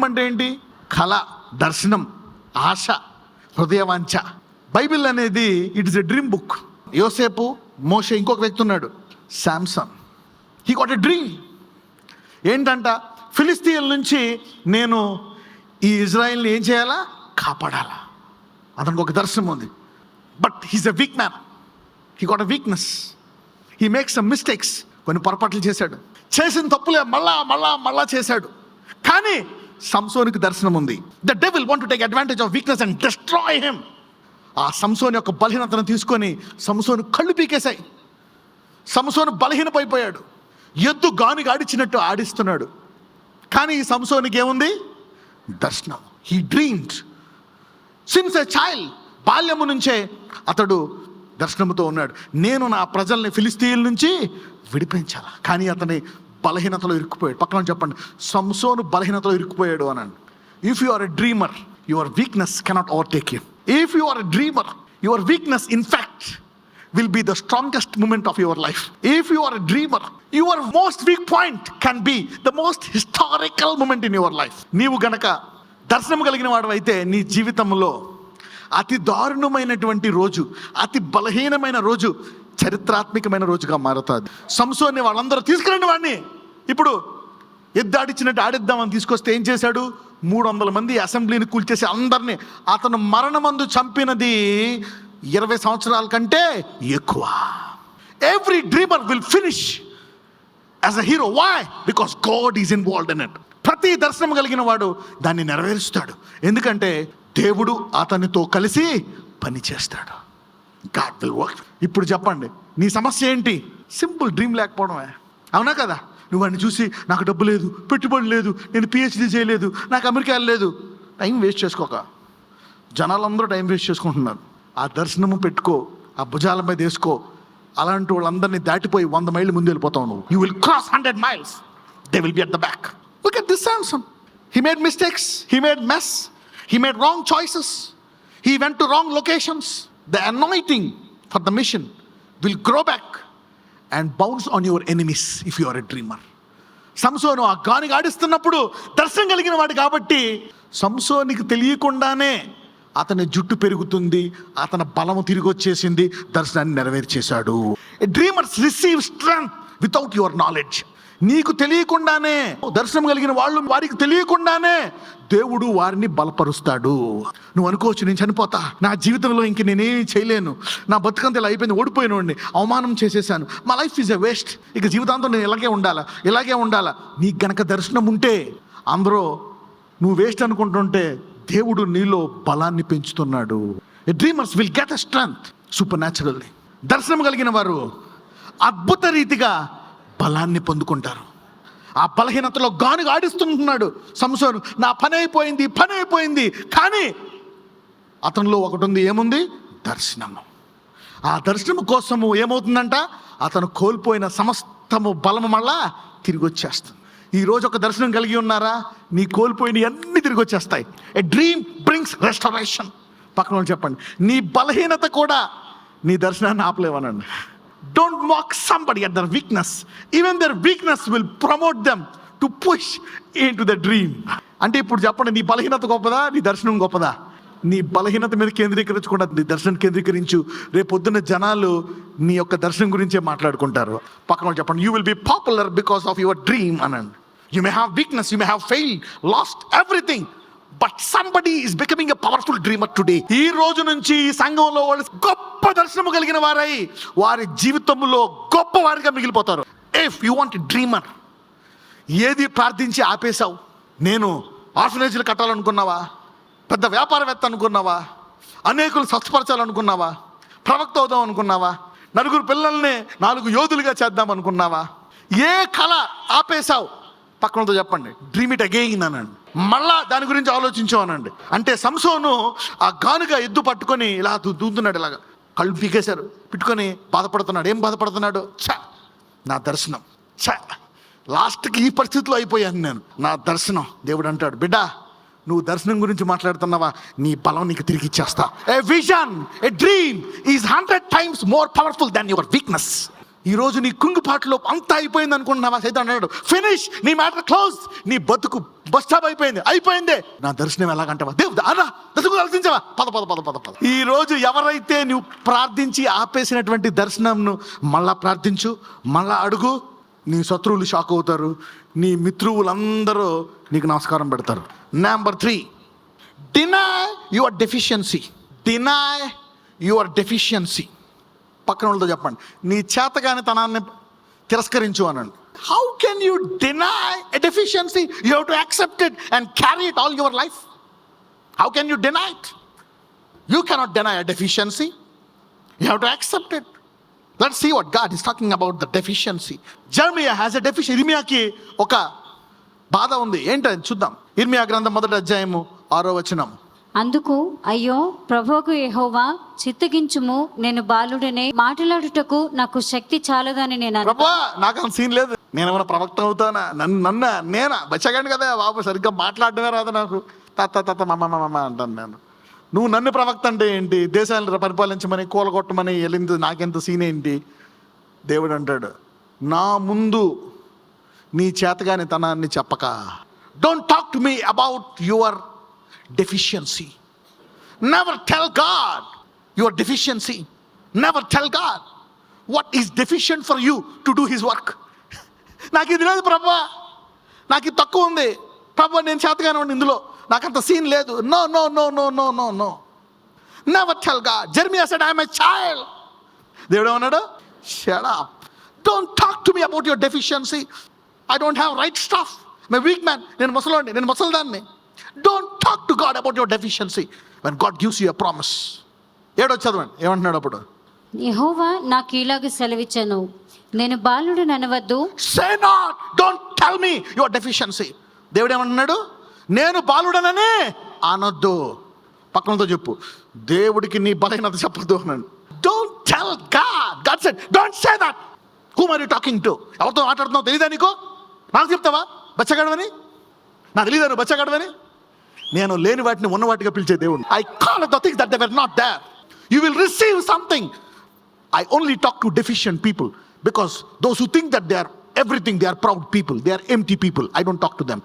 అంటే ఏంటి? కళ, దర్శనం, ఆశ, హృదయవాంఛ. బైబిల్ అనేది it is a dream book. యోసేపు, మోషే, ఇంకొక వ్యక్తి ఉన్నాడు Samson. He got a dream. ఏంటంట? ఫిలిస్తీన్ల నుంచి నేను ఈ ఇజ్రాయిల్ని ఏం చేయాలా? కాపాడాలా. అతనికి ఒక దర్శనం ఉంది. But he's a week man. He got a weakness. He makes some mistakes. కొన్ని పొరపాట్లు చేశాడు. చేసిన తప్పులే మళ్ళా చేశాడు. కానీ సంసోనికి దర్శనం ఉంది. The devil want to take advantage of weakness and destroy him. ఆ సంసోని యొక్క బలహీనతను తీసుకొని సంసోను కళ్ళు పీకేశాయి. సంసోను బలహీనపైపోయాడు. ఎద్దు గానికి ఆడిచ్చినట్టు ఆడిస్తున్నాడు. కానీ ఈ సంసోనికి ఏముంది? దర్శనం. He dreamed since a child. బాల్యము నుంచే అతడు దర్శనముతో ఉన్నాడు. నేను నా ప్రజల్ని ఫిలిస్తీన్ల నుంచి విడిపించాలి. కానీ అతని బలహీనతలో ఇరుక్కుపోయాడు. పక్కన చెప్పండి, సంసోను బలహీనతలో ఇరుక్కుపోయాడు అనండి. If you are a dreamer, your weakness cannot overtake you. If you are a dreamer, your weakness in fact will be the strongest moment of your life. If you are a dreamer, your most weak point can be the most historical moment in your life. నీవు గనక దర్శనం కలిగిన వాడు అయితే నీ జీవితంలో అతి దారుణమైనటువంటి రోజు, అతి బలహీనమైన రోజు చరిత్రాత్మకమైన రోజుగా మారుతుంది. సంసోన్ని వాళ్ళందరూ తీసుకురండి వాడిని. ఇప్పుడు ఎద్దాడిచ్చినట్టు ఆడిద్దామని తీసుకొస్తే ఏం చేశాడు? 300 మంది అసెంబ్లీని కూల్చేసి అందరినీ, అతను మరణమందు చంపినది 20 సంవత్సరాల కంటే ఎక్కువ. Every dreamer will finish as a hero. Why? Because God is involved in it. ప్రతి దర్శనం కలిగిన వాడు దాన్ని నెరవేరుస్తాడు. ఎందుకంటే దేవుడు అతనితో కలిసి పని చేస్తాడు. God will work. ఇప్పుడు చెప్పండి, నీ సమస్య ఏంటి? సింపుల్, డ్రీమ్ లేకపోవడమే. అవునా కదా? నువ్వు వాడిని చూసి నాకు డబ్బు లేదు, పెట్టుబడి లేదు, నేను పిహెచ్డీ చేయలేదు, నాకు అమెరికా వెళ్ళలేదు. టైం వేస్ట్ చేసుకోక. జనాలందరూ టైం వేస్ట్ చేసుకుంటున్నారు. ఆ దర్శనము పెట్టుకో, ఆ భుజాల మీద వేసుకో. అలాంటి వాళ్ళందరినీ దాటిపోయి 100 మైళ్ళు ముందు వెళ్ళిపోతావు నువ్వు. You will cross 100 miles. They will be at the back. Look at this Samson. He made mistakes. He made mess. He made wrong choices. He went to wrong locations. The anointing for the mission will grow back and bounce on your enemies if you are a dreamer. సంసోను ఆ గానికి ఆడిస్తున్నప్పుడు దర్శనం కలిగిన వాడు కాబట్టి సంసోనికి తెలియకుండానే అతని జుట్టు పెరుగుతుంది, అతని బలము తిరిగి వచ్చేసింది, దర్శనాన్ని నెరవేర్చేశాడు. Dreamers receive strength without your knowledge. నీకు తెలియకుండానే దర్శనం కలిగిన వాళ్ళు, వారికి తెలియకుండానే దేవుడు వారిని బలపరుస్తాడు. నువ్వు అనుకోవచ్చు, నేను చనిపోతా, నా జీవితంలో ఇంక నేనేమి చేయలేను, నా బతుకంతా ఇలా అయిపోయింది, ఓడిపోయినోడిని, అవమానం చేసేసాను, మా లైఫ్ ఈజ్ ఎ వేస్ట్, ఇక జీవితాంతం నేను ఇలాగే ఉండాలా. నీకు గనక దర్శనం ఉంటే, అందరూ నువ్వు వేస్ట్ అనుకుంటుంటే దేవుడు నీలో బలాన్ని పెంచుతున్నాడు. Dreamers will get a strength super naturally. దర్శనం కలిగిన వారు అద్భుత రీతిగా బలాన్ని పొందుకుంటారు. ఆ బలహీనతలో గానుగా ఆడిస్తున్నాడు సంసోను. నా పని అయిపోయింది. కానీ అతనిలో ఒకటి ఉంది. ఏముంది? దర్శనము. ఆ దర్శనము కోసము ఏమవుతుందంట? అతను కోల్పోయిన సమస్తము బలము మళ్ళా తిరిగి వచ్చేస్తుంది. ఈరోజు ఒక దర్శనం కలిగి ఉన్నారా? నీ కోల్పోయిన అన్ని తిరిగి వచ్చేస్తాయి. A dream brings restoration. పక్కన వాళ్ళు చెప్పండి, నీ బలహీనత కూడా నీ దర్శనాన్ని ఆపలేవనండి. Don't mock somebody at their weakness. Even their weakness will promote them to push into the dream. అంటే ఇప్పుడు చెప్పండి, నీ బలహీనత గొప్పదా, నీ దర్శనం గొప్పదా? నీ బలహీనత మీద కేంద్రీకరించకుండా నీ దర్శనం కేంద్రీకరించు. రేపొద్దున్న జనాలు నీ యొక్క దర్శనం గురించే మాట్లాడుకుంటారు. పక్కన చెప్పండి, you will be popular because of your dream అనండి. You may have weakness, you may have failed, lost everything, but somebody is becoming a powerful dreamer today. ఈ రోజు నుంచి ఈ సంఘంలో వాళ్ళు గొప్ప దర్శనం కలిగిన వారై వారి జీవితంలో గొప్ప వారిగా మిగిలిపోతారు. ఇఫ్ యు వాంట్ డ్రీమర్, ఏది ప్రార్థించి ఆపేశావు? నేను ఆర్ఫనేజ్లు కట్టాలనుకున్నావా? పెద్ద వ్యాపారవేత్త అనుకున్నావా? అనేకులు స్వస్థపరచాలనుకున్నావా? ప్రవక్త అవుదాం అనుకున్నావా? 4 పిల్లల్ని 4 యోధులుగా చేద్దాం అనుకున్నావా? ఏ కళ ఆపేశావు? పక్కనతో చెప్పండి, డ్రీమ్ ఇట్ అగెయిన్ అనండి. మళ్ళా దాని గురించి ఆలోచించు అనండి. అంటే సంసోను ఆ గానుగా ఎద్దు పట్టుకొని ఇలా దూతున్నాడు, ఇలాగా కళ్ళు పీకేశారు, పెట్టుకొని బాధపడుతున్నాడు. ఏం బాధపడుతున్నాడు? నా దర్శనం, లాస్ట్కి ఈ పరిస్థితిలో అయిపోయాను నేను, నా దర్శనం. దేవుడు అంటాడు, బిడ్డ నువ్వు దర్శనం గురించి మాట్లాడుతున్నావా? నీ బలం నీకు తిరిగి ఇచ్చేస్తా. A vision, a dream is 100 times more powerful than your weakness. ఈరోజు నీ కుంగుపాటులో అంతా అయిపోయింది అనుకుంటున్నావా? సైతాన్ అన్నాడు, ఫినిష్, నీ మ్యాటర్ క్లోజ్, నీ బతుకు బస్ స్టాప్ అయిపోయిందే. నా దర్శనం ఎలాగంటావా? దేవుడు అలా దర్శనం ఆలోచించావా? పద. ఈ రోజు ఎవరైతే నువ్వు ప్రార్థించి ఆపేసినటువంటి దర్శనంను మళ్ళా ప్రార్థించు, మళ్ళా అడుగు, నీ శత్రువులు షాక్ అవుతారు, నీ మిత్రువులందరూ నీకు నమస్కారం పెడతారు. Number 3, deny your deficiency. పక్కన వాళ్ళతో చెప్పండి, నీ చేతగాని తనాన్ని తిరస్కరించు అనండి. How can you deny a deficiency? You have to accept it and carry it all your life. How can you deny it? You cannot deny a deficiency. You have to accept it. Let's see what God is talking about the deficiency. Jeremiah has a deficiency. ఇర్మియాకి ఒక బాధ ఉంది. ఏంటని చూద్దాం. ఇర్మియా గ్రంథం 1వ అధ్యాయము 6వ వచనం. అందుకు అయ్యో ప్రభువుకు యెహోవా, చిత్తగించుము, నేను బాలుడనే, మాట్లాడుటకు నాకు శక్తి చాలదని నేను ప్రభా, నాకు అంత సీన్ లేదు, నేను ఏమైనా ప్రవక్త అవుతానా? నేనా బచ్చగాండి కదా బాబు, సరిగ్గా మాట్లాడడమే రాదు నాకు, తాత మమ్మ అంటాను నేను. నువ్వు నన్ను ప్రవక్త అంటే ఏంటి? దేశాలను పరిపాలించమని కూలగొట్టమని వెళ్ళింది, నాకెంత సీన్ ఏంటి? దేవుడు అంటాడు, నా ముందు నీ చేతగాని తనాన్ని చెప్పక. Don't talk to me about your deficiency. Never tell God your deficiency. Never tell God what is deficient for you to do his work. నాకు ఇది లేదు ప్రభా, నాకు ఇది తక్కువ ఉంది ప్రభా, నేను చేతగానే ఉండి ఇందులో నాకంత సీన్ లేదు. No. Never tell God. Jeremiah said, I am a child. దేవుడు ఏమన్నాడు? Shut up. Don't talk to me about your deficiency. I don't have right stuff. I'm a weak man. నేను ముసలిదాన్ని. Don't talk to God about your deficiency when God gives you a promise. చదవండి ఏమంటున్నాడు అప్పుడు. యెహోవా నాకు ఇలాగ సెలవిచ్చెను, నేను బాలుడు ననవద్దు. Say not, don't tell me your deficiency. దేవుడు ఏమంటున్నాడు? నేను బాలుడననే అనొద్దు. పక్కనతో చెప్పు, దేవుడికి నీ బలహీనత చెప్పొద్దు అన్నాడు. Don't tell God. God said, don't say that. Whom are you talking to? ఎవరితో మాట్లాడుతున్నావు తెలీదా నీకు? నాకు చెప్తావా బచ్చగాడవని? నాకు తెలీదా నువ్వు బచ్చగాడవని? నేను లేని వాటిని ఉన్న వాటిగా పిలిచే దేవుడు. I call the things that they were not there. You will receive something. I only talk to deficient people because those who think that they are everything, they are proud people, they are empty people. I don't talk to them.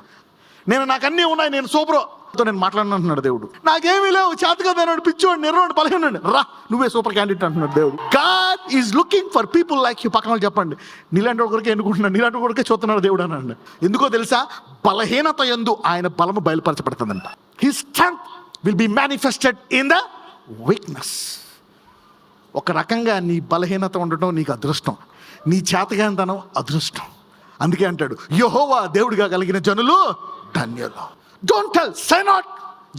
నాకు అన్నీ ఉన్నాయి, నేను సూపర్తో నేను మాట్లాడినంటున్నాడు దేవుడు. నాకేమీ లేవు, చేతగాడు, పిచ్చోడు, నిర్రోడు, బలహీనుడు, రా నువ్వే సూపర్ క్యాండిడేట్ అంటున్నాడు దేవుడు. God is looking for people like you. పక్కన చెప్పండి, నీలాంటి కొరకే ఎన్నుకుంటున్నాడు, నీలాంటి కొరకే చూస్తున్నాడు దేవుడు అన్నాడు. ఎందుకో తెలుసా? బలహీనత యందు ఆయన బలము బయలుపరచబడుతుందంట. His strength will be manifested in the weakness. ఒక రకంగా నీ బలహీనత ఉండటం నీకు అదృష్టం, నీ చేతగానితనం అదృష్టం. అందుకే అంటాడు, యెహోవా దేవుడిగా కలిగిన జనులు ధన్యులు. Don't tell, say not.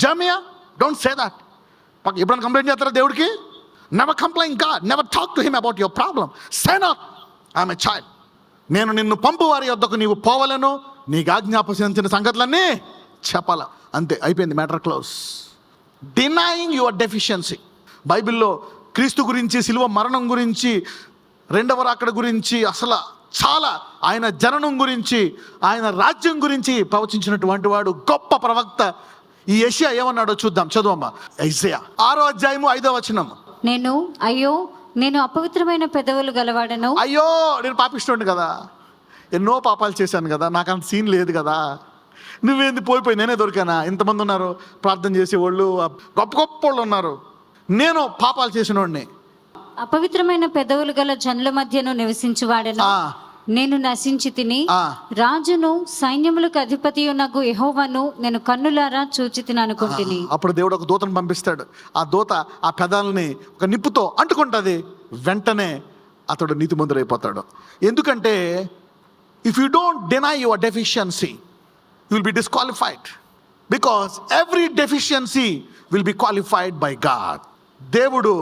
Jeremiah, don't say that. ఎప్పుడైనా కంప్లైంట్ చేస్తారా దేవుడికి? Never complaint God, never talk to him about your problem. Say not, I'm a child. నేను నిన్ను పంపు వారి వద్దకు నీవు పోవలను, నీకు ఆజ్ఞాపించిన సంగతులన్నీ చెప్పాల. అంతే, అయిపోయింది, matter close. Denying your deficiency. బైబిల్లో క్రీస్తు గురించి, శిలువ మరణం గురించి, రెండవ రాకడ గురించి, అసలు చాలా ఆయన జననం గురించి, ఆయన రాజ్యం గురించి ప్రవచించినటువంటి వాడు గొప్ప ప్రవక్త ఈ యెషయా. ఏమన్నాడో చూద్దాం, చదువమ్మా. యెషయా 6వ అధ్యాయము 5వ వచనం. నేను అపవిత్రమైన పెదవులు గలవాడను. అయ్యో, నేను పాపిస్తుండే కదా, ఎన్నో పాపాలు చేశాను కదా, నాకు అంత సీన్ లేదు కదా, నువ్వేంది పోయిపోయి నేనే దొరికానా? ఇంతమంది ఉన్నారు ప్రార్థన చేసేవాళ్ళు, గొప్ప వాళ్ళు ఉన్నారు, నేను పాపాలు చేసిన వాడిని. అపవిత్రమైన పెదవులు గల జనుల మధ్యను నివసించువాడను, నేను నశించి తిని, రాజును సైన్యములకు అధిపతి ఉన్నగు యెహోవాను నేను కన్నులారా చూచి తిని అనుకుంటుని. అప్పుడు దేవుడు ఒక దూతను పంపిస్తాడు. ఆ దూత ఆ పెదాలని ఒక నిప్పుతో అంటుకుంటుంది. వెంటనే అతడు నీతిమంతుడైపోతాడు. ఎందుకంటే if you don't deny your deficiency, you will be disqualified because every deficiency will be qualified by God. దేవుడు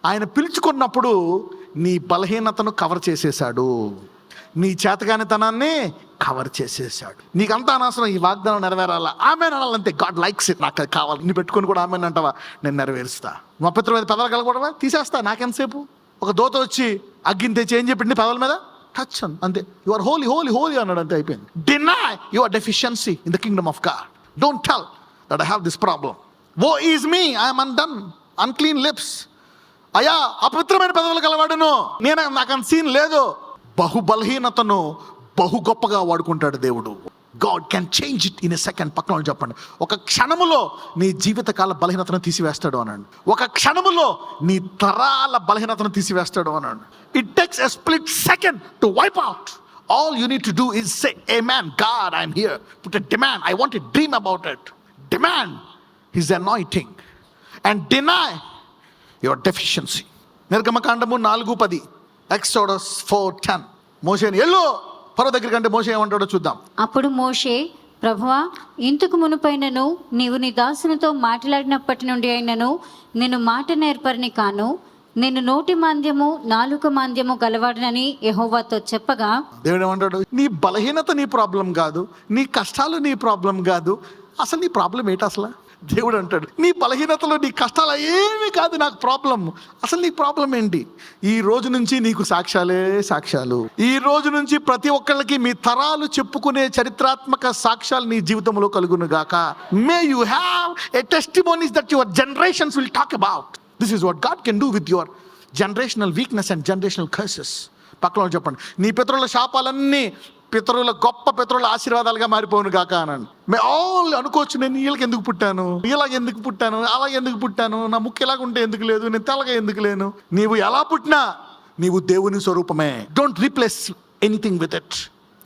ఆయన పిలుచుకున్నప్పుడు నీ బలహీనతను కవర్ చేసేసాడు, నీ చేతగానితనాన్ని కవర్ చేసేసాడు. నీకంతా అనవసరం, ఈ వాగ్దానం నెరవేరాలా, ఆమె అనాలంతే. God likes it. నాకు అది కావాలి. నీ పెట్టుకొని కూడా ఆమె అంటావా, నేను నెరవేరుస్తా. మా పిత్రుల మీద పెదలు కలగకూడదా? తీసేస్తా, నాకెంతసేపు. ఒక దోత వచ్చి అగ్గిని తెచ్చి ఏం చెప్పింది పెదల మీద? టచ్ అని, అంతే. You are holy holy holy అన్నాడు, అంతే, అయిపోయింది. Deny your deficiency in the kingdom of God. Don't tell that I have this problem. Woe is me, I'm undone, unclean lips, అయ్యా అపవిత్రమైన పెదవులు గలవాడును, నాకు అంత సీన్ లేదు. బలహీనతను బహు గొప్పగా వాడుకుంటాడు దేవుడు. God can change it in a second. పక్కన వాళ్ళు చెప్పండి, ఒక క్షణములో నీ జీవితకాల బలహీనతను తీసివేస్తాడు అనండి. ఒక క్షణములో నీ తరాల బలహీనతను తీసివేస్తాడు అనండి. It takes a split second to wipe out. All you need to do is say, Amen, God, I'm here. Put a demand. I want to dream about it. Demand His anointing and deny your deficiency. నిర్గమకాండము 4:10, Exodus 4:10. మోషేని yellow ఫరో దగ్గరికి అంటే మోషే ఏమంటాడో చూద్దాం. అప్పుడు మోషే, ప్రభువా, ఇంతకు మునుపైనను నీవు నీ దాసునితో మాట్లాడినప్పటి నుండి అయినను నేను మాట నేర్పరిని కాను, నేను నోటి మాంద్యము నాలుక మాంద్యము గలవాడనని యెహోవాతో చెప్పగా, దేవుడు ఏమంటాడు? నీ బలహీనత నీ ప్రాబ్లం కాదు, నీ కష్టాలు నీ ప్రాబ్లం కాదు, అసలు నీ ప్రాబ్లం ఏంటి అసలు? దేవుడు అంటాడు, నీ బలహీనతలో నీ కష్టాలు ఏమీ కాదు నాకు ప్రాబ్లం. అసలు నీ ప్రాబ్లం ఏంటి? ఈ రోజు నుంచి నీకు సాక్ష్యాలే సాక్ష్యాలు. ఈ రోజు నుంచి ప్రతి ఒక్కళ్ళకి మీ తరాలు చెప్పుకునే చరిత్రాత్మక సాక్ష్యాలు నీ జీవితంలో కలుగును గాక. May you have a testimonies that your generations will talk about. This is what God can do with your generational weakness and generational curses. పక్కన చెప్పండి, నీ పితరుల శాపాలన్నీ గొప్ప పితరుల ఆశీర్వాదాలుగా మారిపోను గాక అనండి. మే ఆల్ అనుకోవచ్చు, నేను వీళ్ళకి ఎందుకు పుట్టాను, ఇలాగ ఎందుకు పుట్టాను, అలాగ ఎందుకు పుట్టాను, నా ముక్కు ఎలాగ ఉంటే ఎందుకు లేదు, నేను తెల్లగా ఎందుకు లేను. నీవు ఎలా పుట్టినా నీవు దేవుని స్వరూపమే. Don't replace anything with it.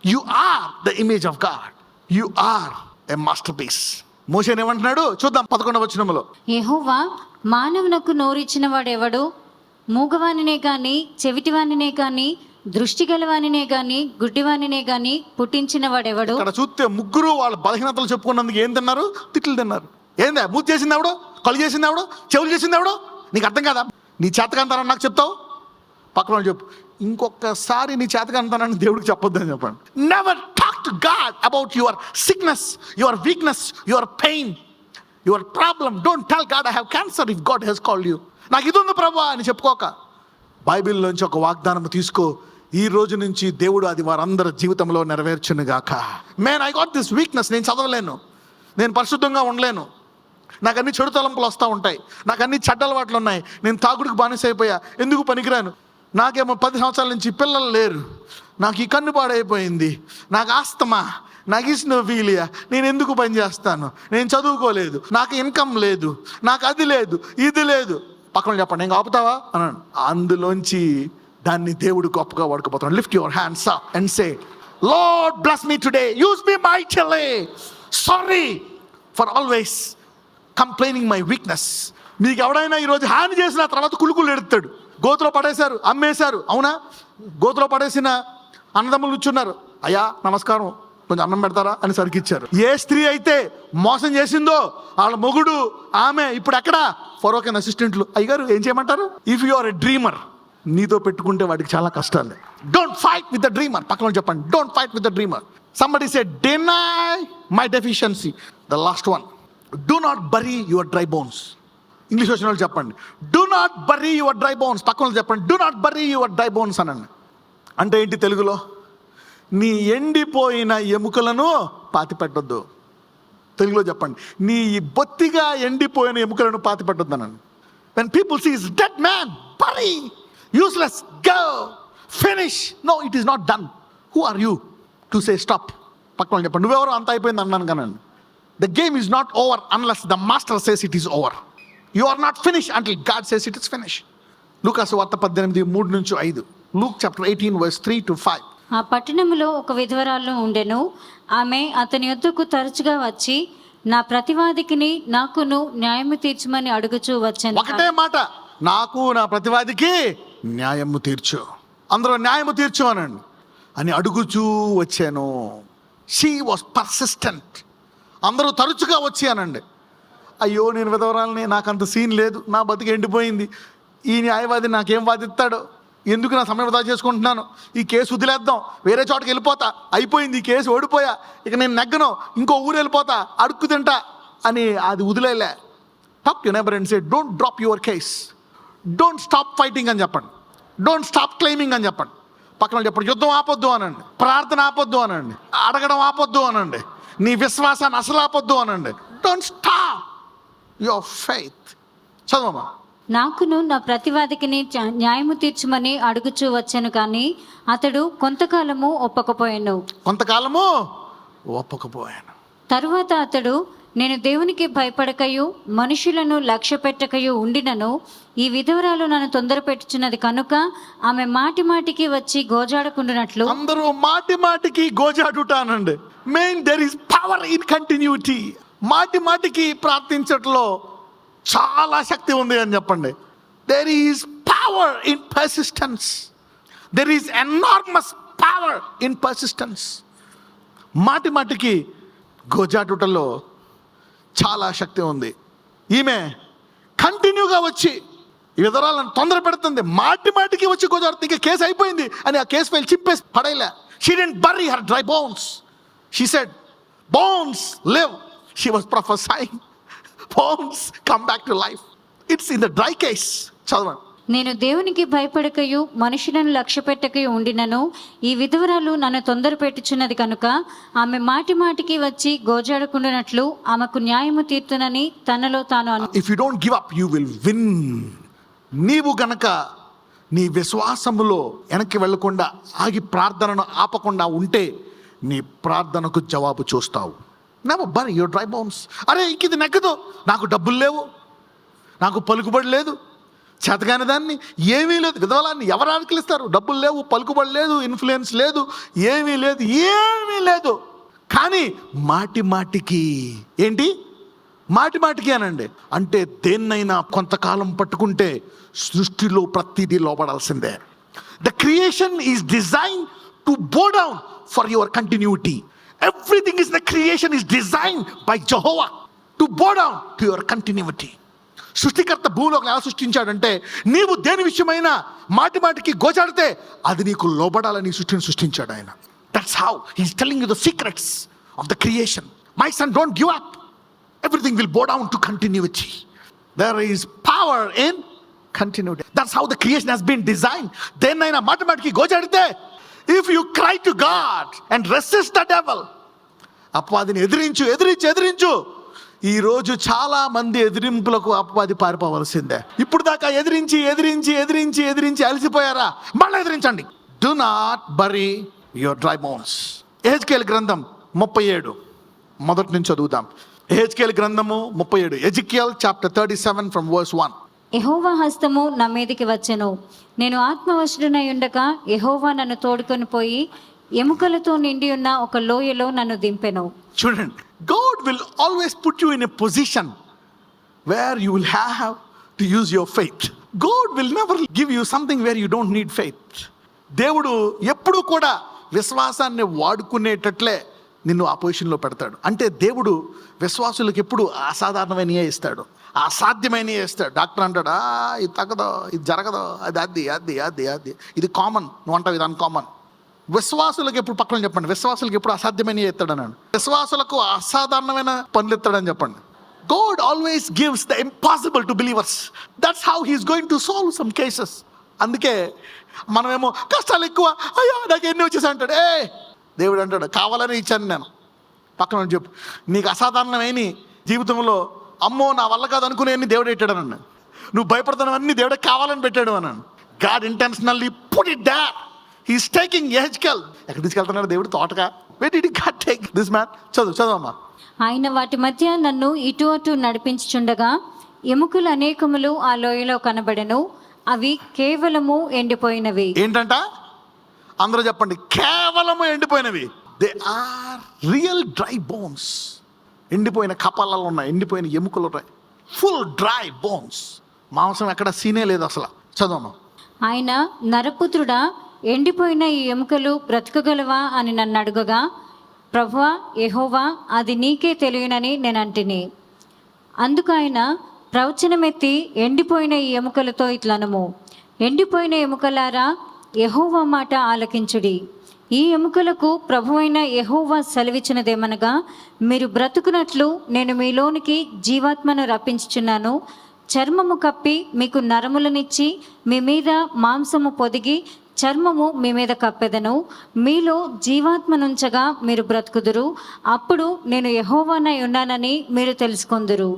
You are the image of God. You are a masterpiece. మోషేని ఏమంటున్నాడు చూద్దాం 11వ వచనములో. యెహోవా మానవునకు నోరిచ్చిన వాడెవడు? మూగవానినే గాని, చెవిటివానినే గాని, దృష్టి గలవానినే గాని, గుడ్డివానినే గాని పుట్టించిన వాడెవడు? ఇక్కడ చూస్తే ముగ్గురు వాళ్ళ బలహీనతలు చెప్పుకున్నందుకు ఏం తిన్నారు? తిట్లు తిన్నారు. ఏందా మూతి చేసింది ఎవడో, కళ్ళు చేసింది ఎవడో, చెవులు చేసింది ఎవడో? నీకు అర్థం కదా? నీ చేతకంతానని నాకు చెప్తావు? పక్కన వాళ్ళు చెప్పు, ఇంకొకసారి నీ చేతకంతానని దేవుడికి చెప్పొద్దని చెప్పండి. Never talk to God about your sickness, your weakness, your pain, your problem. Don't tell God I have cancer if God he's called you. నాకు ఇది ఉంది ప్రభా అని చెప్పుకోక, బైబిల్లోంచి ఒక వాగ్దానం తీసుకో. ఈ రోజు నుంచి దేవుడు అది వారందరి జీవితంలో నెరవేర్చును గాక. I got this weakness. నేను చదవలేను, నేను పరిశుద్ధంగా ఉండలేను, నాకు అన్ని చెడు తలంపులు వస్తూ ఉంటాయి, నాకు అన్ని చెడ్డ అలవాట్లు ఉన్నాయి, నేను తాగుడికి బానిస అయిపోయా, ఎందుకు పనికిరాను, నాకేమో 10 సంవత్సరాల నుంచి పిల్లలు లేరు, నాకు ఈ కన్ను పాడైపోయింది, నాకు ఆస్తమా, నాకు ఇస్నోఫీలియా, నేను ఎందుకు పని చేస్తాను, నేను చదువుకోలేదు, నాకు ఇన్కమ్ లేదు, నాకు అది లేదు, ఇది లేదు. పక్కన చెప్పండి, ఇంకా ఆపుతావా అన్నాను. అందులోంచి దాన్ని దేవుడు గొప్పగా వాడుకోపోతాడు. Lift your hands up and say, Lord bless me today, use me mightily, sorry for always complaining my weakness. మీకు ఎవడైనా ఈరోజు హాని చేసిన తర్వాత కులుకులు ఎడుతాడు. గోతులో పడేశారు, అమ్మేశారు, అవునా? గోతులో పడేసిన అన్నదమ్ములు కూర్చున్నారు, అయ్యా నమస్కారం కొంచెం అన్నం పెడతారా అని సరికిచ్చారు. ఏ స్త్రీ అయితే మోసం చేసిందో వాళ్ళ మొగుడు ఆమె ఇప్పుడు ఎక్కడ? ఫరోకెన్ అసిస్టెంట్లు. అయ్యగారు ఏం చేయమంటారు? If you are a dreamer, నీతో పెట్టుకుంటే వాడికి చాలా కష్టాలు. Don't fight with the dreamer. పక్కన చెప్పండి, don't fight with the dreamer. Somebody say, deny my deficiency. The last one, do not bury your dry bones. English వచ్చిన వాళ్ళు చెప్పండి, do not bury your dry bones. పక్కన చెప్పండి, do not bury your dry bones అనండి. అంటే ఏంటి తెలుగులో? నీ ఎండిపోయిన ఎముకలను పాతి పెట్టొద్దు. తెలుగులో చెప్పండి, నీ బొత్తిగా ఎండిపోయిన ఎముకలను పాతి పెట్టొద్దు అనండి. When people see is dead man, bury, useless, go, finish. No, it is not done. Who are you to say stop? పక్కన చెప్పండి, నువ్వెవరో అంత అయిపోయింది అన్నాను కానండి. The game is not over unless the master says it is over. You are not finished until God says it is finished. లూకాసు వార్త 18:3-5. Luke chapter 18 verse 3 to 5. ఆ పట్టణములో ఒక విధవరాలు ఉండెను. ఆమె అతని యొద్దకు తరచుగా వచ్చి, నా ప్రతివాదికిని నాకును న్యాయము తీర్చమని అడుగుచూ వచ్చాను. ఒకటే మాట, నాకు నా ప్రతివాదికి న్యాయము తీర్చు, అందరూ న్యాయము తీర్చు అనండి అని అడుగుచూ వచ్చాను. She was persistent. అందరూ తరచుగా వచ్చి అనండి, అయ్యో నేను విధవరాలని, నాకు అంత సీన్ లేదు, నా బతికి ఎండిపోయింది, ఈ న్యాయవాది నాకేం వాదిస్తాడో, ఎందుకు నా సమయం వృధా చేసుకుంటున్నాను, ఈ కేసు వదిలేద్దాం, వేరే చోటకి వెళ్ళిపోతా, అయిపోయింది ఈ కేసు, ఓడిపోయా, ఇక నేను నెగ్గను, ఇంకో ఊరు వెళ్ళిపోతా, అడుక్కు తింటా అని అది వదిలేలే. Talk to neighbour and say, don't drop your case, don't stop fighting అని చెప్పండి, డోంట్ స్టాప్ క్లెయిమింగ్ అని చెప్పండి. పక్కన చెప్పండి, యుద్ధం ఆపొద్దు అనండి, ప్రార్థన ఆపొద్దు అనండి, అడగడం ఆపొద్దు అనండి, నీ విశ్వాసాన్ని అసలు ఆపొద్దు అనండి. Don't stop your faith. చదవమ్మా. నాకును నా ప్రతివాదికిని న్యాయము తీర్చుమని అడుగుచూ వచ్చాను, కానీ అతడు కొంతకాలము ఒప్పకపోయాను. కొంతకాలము ఒప్పకపోయాను. తరువాత అతడు, నేను దేవునికి భయపడకయు మనుషులను లక్ష్య పెట్టకయు ఉండినను ఈ విధవరాలు నన్ను తొందర పెట్టుచున్నది కనుక ఆమె మాటి మాటికి వచ్చి గోజాడకుండునట్లు. అందరూ మాటి మాటికి గోజాడుటానండి. Main there is power in continuity. మాటి మాటికి ప్రార్థించట్లో చాలా శక్తి ఉంది అని చెప్పండి. There is power in persistence. There is enormous power in persistence. మాటి మాటికి గోజాడుటలో చాలా శక్తి ఉంది. ఈమె కంటిన్యూగా వచ్చి ఈ విధరాలను తొందర పెడుతుంది. మాటి మాటికి వచ్చి గోజాడుతుంది. ఇంకా కేసు అయిపోయింది అని ఆ కేసు ఫైల్ చింపేసి పడేలే. She didn't bury her dry bones. She said bones live. She was prophesying bones come back to life. It's in the dry case. చదవండి. నేను దేవునికి భయపడకయు మనుషులను లక్ష్య పెట్టకయు ఉండినను ఈ విధవరాలు నన్ను తొందర పెట్టుచున్నది కనుక ఆమె మాటి మాటికి వచ్చి గోజాడకుండానట్లు ఆమెకు న్యాయము తీర్తునని తనలో తాను If you don't give up, you will win. నీవు గనక నీ విశ్వాసములో వెనక్కి వెళ్ళకుండా ఆగి ప్రార్థనను ఆపకుండా ఉంటే నీ ప్రార్థనకు జవాబు చూస్తావు. Never bury your dry bones. అరే ఇంక ఇది నెగ్గదు, నాకు డబ్బులు లేవు, నాకు పలుకుబడి లేదు, చేతగాని దాన్ని ఏమీ లేదు. విధవలాన్ని ఎవరు ఆకలిస్తారు? డబ్బులు లేవు, పలుకుబడి లేదు, ఇన్ఫ్లుయెన్స్ లేదు, ఏమీ లేదు. కానీ మాటి మాటికి ఏంటి? మాటి మాటికి అనండి. అంటే దేన్నైనా కొంతకాలం పట్టుకుంటే సృష్టిలో ప్రతిదీ లోపడాల్సిందే. The creation is design to bow down for your continuity. Everything is the creation is designed by Jehovah to bow down to your continuity. సృష్టికర్త భూలోకం ఎలా సృష్టించాడంటే నీవు దేని విషయమైనా మాటి మాటికి గోచాడితే అది నీకు లోబడాలని సృష్టిని సృష్టించాడు ఆయన. That's how he's telling you the secrets of the creation. My son, don't give up. Everything will bow down to continuity. There is power in continuity. That's how the creation has been designed. దేన్నైనా మాటి మాటికి గోచాడితే, if you cry to God and resist the devil, అపవాదిని ఎదిరించు. ఈరోజు చాలా మంది ఎదిరింపులకు అపవాది పారిపోవలసిందే. ఇప్పుడు దాకా ఎదిరించి అలసిపోయారా? మళ్ళీ ఎదిరించండి. Do not bury your dry bones. Ezekiel గ్రంథం 37 మొదటి నుంచి చదువుదాం. ఎహెజ్కేలు గ్రంథము 37. Ezekiel chapter 37 from verse 1. యెహోవా హస్తము నా మీదికి వచ్చెను. నేను ఆత్మవశుడనై ఉండగా యెహోవా నన్ను తోడుకొని పోయి ఎముకలతో నిండి ఉన్న ఒక లోయలో నన్ను దింపెను. చూడండి, God will always put you in a position where you will have to use your faith. God will never give you something where you don't need faith. దేవుడు ఎప్పుడు కూడా విశ్వాసాన్ని వాడుకునేటట్లే నిన్ను ఆ పొజిషన్లో పెడతాడు. అంటే దేవుడు విశ్వాసులకు ఎప్పుడు అసాధారణమైనయే ఇస్తాడు, అసాధ్యమైనయే ఇస్తాడు. డాక్టర్ అంటాడు, ఇది తగ్గదో, ఇది జరగదో, అది ఇది కామన్, నువ్వు అంటావు ఇది అన్కామన్. విశ్వాసులకు ఎప్పుడు పక్కన చెప్పండి, విశ్వాసులకు ఎప్పుడు అసాధ్యమైనవి ఎత్తాడన్నాడు. విశ్వాసులకు అసాధారణమైన పనులు ఎత్తాడని చెప్పండి. God always gives the impossible to believers. That's how he's going to solve some cases. అందుకే మనమేమో కష్టాలు ఎక్కువ, అయ్యో నాకు ఎన్ని వచ్చేసి అంటాడు. దేవుడు అంటాడు, కావాలని ఇచ్చాను నేను. పక్కన చెప్పు, నీకు అసాధారణమైన జీవితంలో అమ్మో నా వల్ల కాదు అనుకునేవన్నీ దేవుడు పెట్టాడు అన్నాడు. నువ్వు భయపడుతున్నవన్నీ దేవుడే కావాలని పెట్టాడు అన్నాడు. God intentionally put it there. He's taking Ezekiel. ఎక్కడ తీసుకెళ్తున్నాడు దేవుడు? తోటగా. Where did God take this man? చదువమ్మా. ఆయన వాటి మధ్య నన్ను ఇటు అటు నడిపించుచుండగా ఎముకలు అనేకములు ఆ లోయలో కనబడెను. అవి కేవలము ఎండిపోయినవి. ఏంటంట? అందరూ చెప్పండి, కేవలము ఎండిపోయినవి. They are real dry bones. ఎండిపోయిన కపాలాలు ఉన్నాయి, ఎండిపోయిన ఎముకలు ఉన్నాయి, ఫుల్ డ్రై బోన్స్. మాంసం ఎక్కడ సీనే లేదు అసలు. చదవమ్మా. ఆయన, నరపుత్రుడా, ఎండిపోయిన ఈ ఎముకలు బ్రతకగలవా అని నన్ను అడుగగా, ప్రభువా యెహోవా, అది నీకే తెలియనని నేను అంటిని. అందుకు ఆయన ప్రవచనమెత్తి ఎండిపోయిన ఈ ఎముకలతో ఇట్లనము, ఎండిపోయిన ఎముకలారా, యెహోవా మాట ఆలకించుడి. ఈ ఎముకలకు ప్రభువైన యెహోవా సెలవిచ్చినదేమనగా, మీరు బ్రతుకునట్లు నేను మీలోనికి జీవాత్మను రప్పించుచున్నాను. చర్మము కప్పి మీకు నరములనిచ్చి మీ మీద మాంసము పొదిగి చర్మము మీ మీద కప్పెదను. మీలో జీవాత్మనుంచగా మీరు బ్రతుకుదురు. అప్పుడు నేను యెహోవానై ఉన్నానని మీరు తెలుసుకొందురు.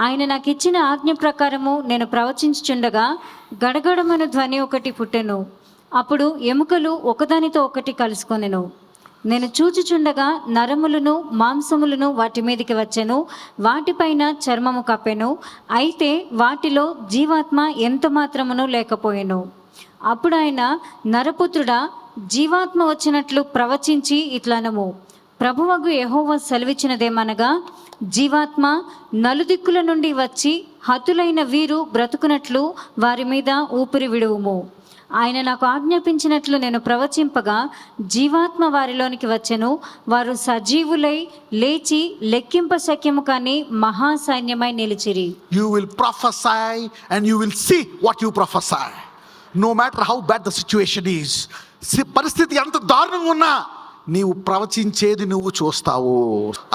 ఆయన నాకు ఇచ్చిన ఆజ్ఞ ప్రకారము నేను ప్రవచించుచుండగా గడగడమను ధ్వని ఒకటి పుట్టెను. అప్పుడు ఎముకలు ఒకదానితో ఒకటి కలుసుకొనెను. నేను చూచుచుండగా నరములను మాంసములను వాటి మీదకి వచ్చెను, వాటిపైన చర్మము కప్పెను, అయితే వాటిలో జీవాత్మ ఎంత మాత్రమునూ లేకపోయెను. అప్పుడు ఆయన, నరపుత్రుడా, జీవాత్మ వచ్చినట్లు ప్రవచించి ఇట్లనము, ప్రభువగు యెహోవా సెలవిచ్చినదేమనగా, జీవాత్మ నలుదిక్కుల నుండి వచ్చి హతులైన వీరు బ్రతుకునట్లు వారి మీద ఊపిరి విడువుము. ఆయన నాకు ఆజ్ఞాపించినట్లు నేను ప్రవచింపగా జీవాత్మ వారిలోనికి వచ్చెను. వారు సజీవులై లేచి లెక్కింప శక్యము కాని మహాసైన్యమై నిలిచిరి. You will prophesy and you will see what you prophesy. No matter how bad the situation is. పరిస్థితి ఎంత దారుణంగా ఉన్నా నీవు ప్రవచించేది నువ్వు చూస్తావు.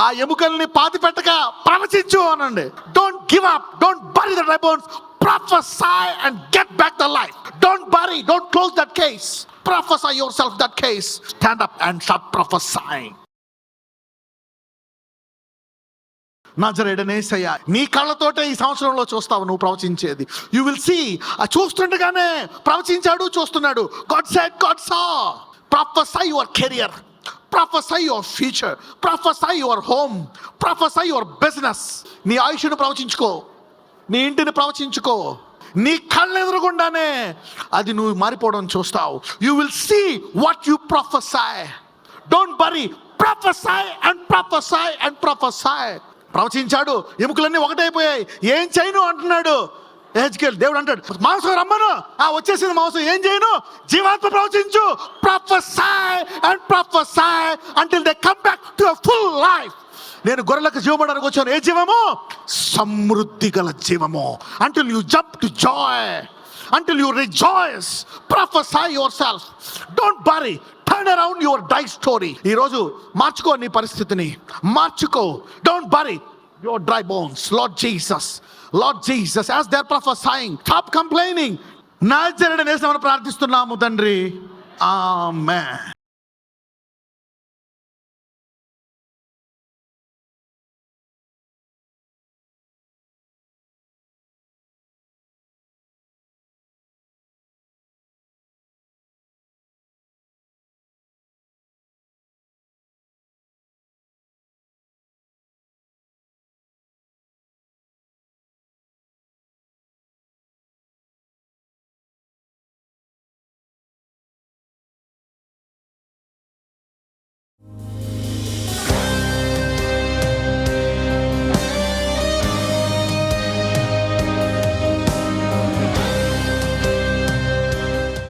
ఆ ఎముకల్ని పాతి పెట్టక ప్రవచించు అనండి. Don't give up, don't bury the dry bones, prophesy and get back the life. Don't bury, don't close that case. Prophesy yourself that case. Stand up and start prophesying. నజరేయుడైన యేసయ్య, నీ కళ్ళతోటే ఈ సంవత్సరంలో చూస్తావు నువ్వు ప్రవచించేది. You will see. ఆ చూస్తుండగానే ప్రవచించాడు, చూస్తున్నాడు. God said, God saw. Prophesy your career, prophesy your future, prophesy your home, prophesy your business. నీ ఆయుష్ను ప్రవచించుకో, నీ ఇంటిని ప్రవచించుకో. నీ కళ్ళు ఎదురుగుండానే అది నువ్వు మారిపోవడం చూస్తావు. You will see what you prophesy. Don't bury, prophesy and prophesy and prophesy. ప్రవచించాడు, ఎముకలన్నీ ఒకటైపోయాయి. ఏం చేయను అంటున్నాడు హెజ్కేల్. దేవుడు అంటాడు, మాంసం రమ్మను. వచ్చేసింది మాంసం, ఏం చేయను? జీవాత్మ ప్రవచించు. Prophesy and prophesy until they come back to a full life. నేను గొర్రెలకు జీవమడానికి వచ్చాను. ఏ జీవము? సమృద్ధి గల జీవము. Until you jump to joy, until you rejoice, prophesy yourself. Don't bury, turn around your die story. ఈ రోజు మార్చుకో, నీ పరిస్థితిని మార్చుకో. Don't bury your dry bones. Lord Jesus, Lord Jesus, as they're prophesying, stop complaining. నజరేయుడైన యేసుని ప్రార్థిస్తున్నాము తండ్రి, ఆమేన్.